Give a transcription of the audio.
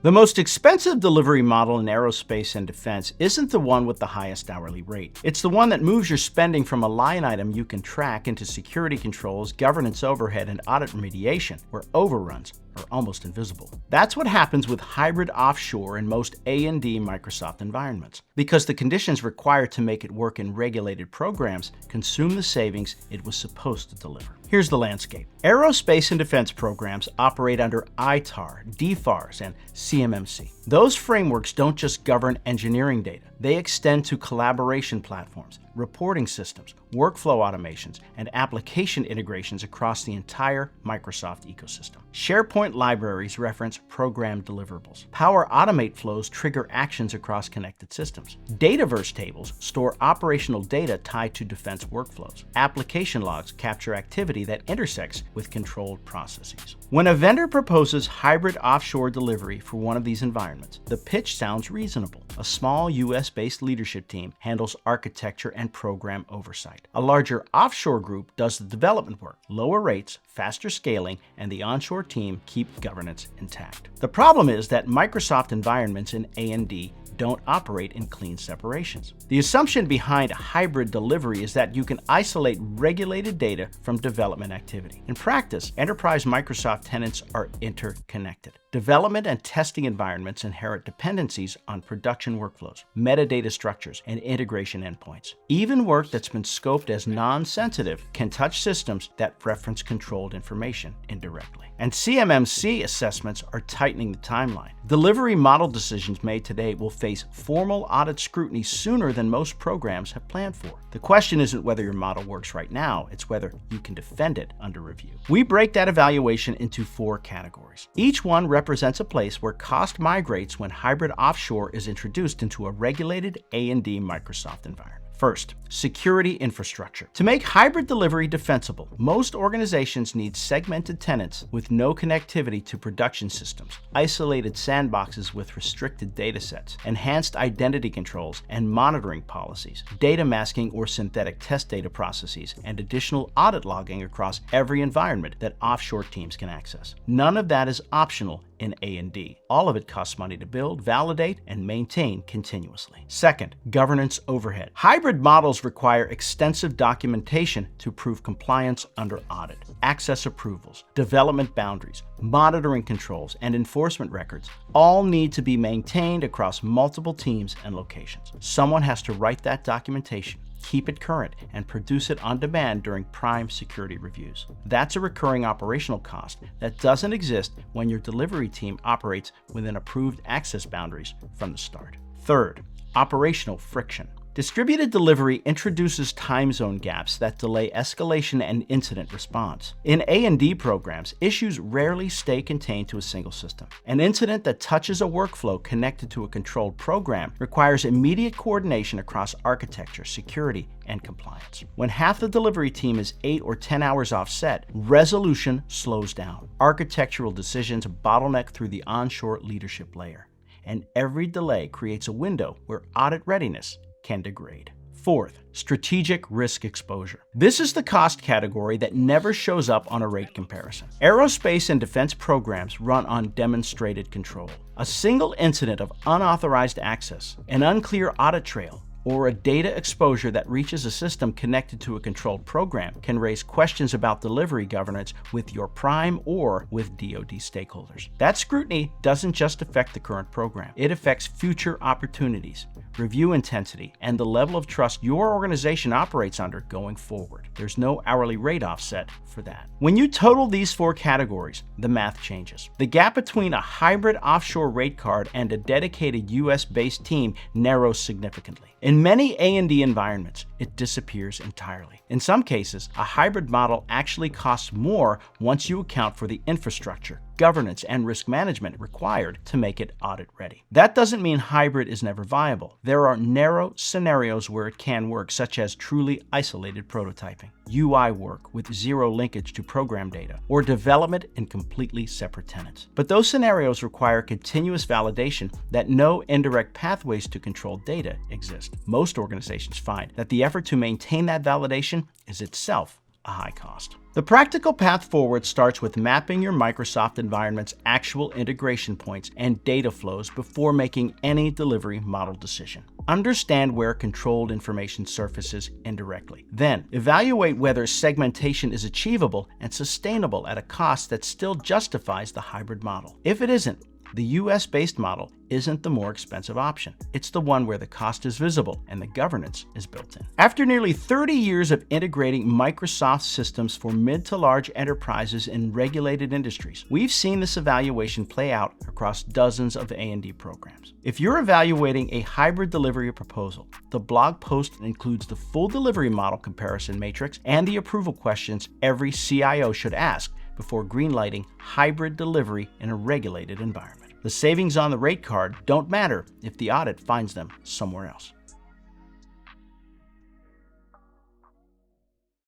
The most expensive delivery model in aerospace and defense isn't the one with the highest hourly rate. It's the one that moves your spending from a line item you can track into security controls, governance overhead, and audit remediation, where overruns are almost invisible. That's what happens with hybrid offshore in most A&D Microsoft environments, because the conditions required to make it work in regulated programs consume the savings it was supposed to deliver. Here's the landscape. Aerospace and defense programs operate under ITAR, DFARS, and CMMC. Those frameworks don't just govern engineering data. They extend to collaboration platforms, reporting systems, workflow automations, and application integrations across the entire Microsoft ecosystem. SharePoint libraries reference program deliverables. Power Automate flows trigger actions across connected systems. Dataverse tables store operational data tied to defense workflows. Application logs capture activity that intersects with controlled processes. When a vendor proposes hybrid offshore delivery for one of these environments, the pitch sounds reasonable. A small US-based leadership team handles architecture and program oversight. A larger offshore group does the development work. Lower rates, faster scaling, and the onshore team keep governance intact. The problem is that Microsoft environments in A&D don't operate in clean separations. The assumption behind hybrid delivery is that you can isolate regulated data from development activity. In practice, enterprise Microsoft tenants are interconnected. Development and testing environments inherit dependencies on production workflows, metadata structures, and integration endpoints. Even work that's been scoped as non-sensitive can touch systems that reference controlled information indirectly. And CMMC assessments are tightening the timeline. Delivery model decisions made today will face formal audit scrutiny sooner than most programs have planned for. The question isn't whether your model works right now, it's whether you can defend it under review. We break that evaluation into 4 categories. Each one represents a place where cost migrates when hybrid offshore is introduced into a regulated A&D Microsoft environment. First, security infrastructure. To make hybrid delivery defensible, most organizations need segmented tenants with no connectivity to production systems, isolated sandboxes with restricted datasets, enhanced identity controls and monitoring policies, data masking or synthetic test data processes, and additional audit logging across every environment that offshore teams can access. None of that is optional in A&D. All of it costs money to build, validate, and maintain continuously. Second, governance overhead. Hybrid models require extensive documentation to prove compliance under audit. Access approvals, development boundaries, monitoring controls, and enforcement records all need to be maintained across multiple teams and locations. Someone has to write that documentation, keep it current, and produce it on demand during prime security reviews. That's a recurring operational cost that doesn't exist when your delivery team operates within approved access boundaries from the start. Third, operational friction. Distributed delivery introduces time zone gaps that delay escalation and incident response. In A&D programs, issues rarely stay contained to a single system. An incident that touches a workflow connected to a controlled program requires immediate coordination across architecture, security, and compliance. When half the delivery team is 8 or 10 hours offset, resolution slows down. Architectural decisions bottleneck through the onshore leadership layer. And every delay creates a window where audit readiness can degrade. Fourth, strategic risk exposure. This is the cost category that never shows up on a rate comparison. Aerospace and defense programs run on demonstrated control. A single incident of unauthorized access, an unclear audit trail, or a data exposure that reaches a system connected to a controlled program can raise questions about delivery governance with your prime or with DoD stakeholders. That scrutiny doesn't just affect the current program. It affects future opportunities, review intensity, and the level of trust your organization operates under going forward. There's no hourly rate offset for that. When you total these 4 categories, the math changes. The gap between a hybrid offshore rate card and a dedicated US-based team narrows significantly. In many A&D environments, it disappears entirely. In some cases, a hybrid model actually costs more once you account for the infrastructure, governance, and risk management required to make it audit ready. That doesn't mean hybrid is never viable. There are narrow scenarios where it can work, such as truly isolated prototyping, UI work with zero linkage to program data, or development in completely separate tenants. But those scenarios require continuous validation that no indirect pathways to controlled data exist. Most organizations find that the effort to maintain that validation is itself a high cost. The practical path forward starts with mapping your Microsoft environment's actual integration points and data flows before making any delivery model decision. Understand where controlled information surfaces indirectly. Then, evaluate whether segmentation is achievable and sustainable at a cost that still justifies the hybrid model. If it isn't, the US-based model isn't the more expensive option. It's the one where the cost is visible and the governance is built in. After nearly 30 years of integrating Microsoft systems for mid to large enterprises in regulated industries, we've seen this evaluation play out across dozens of A&D programs. If you're evaluating a hybrid delivery proposal, the blog post includes the full delivery model comparison matrix and the approval questions every CIO should ask before greenlighting hybrid delivery in a regulated environment. The savings on the rate card don't matter if the audit finds them somewhere else.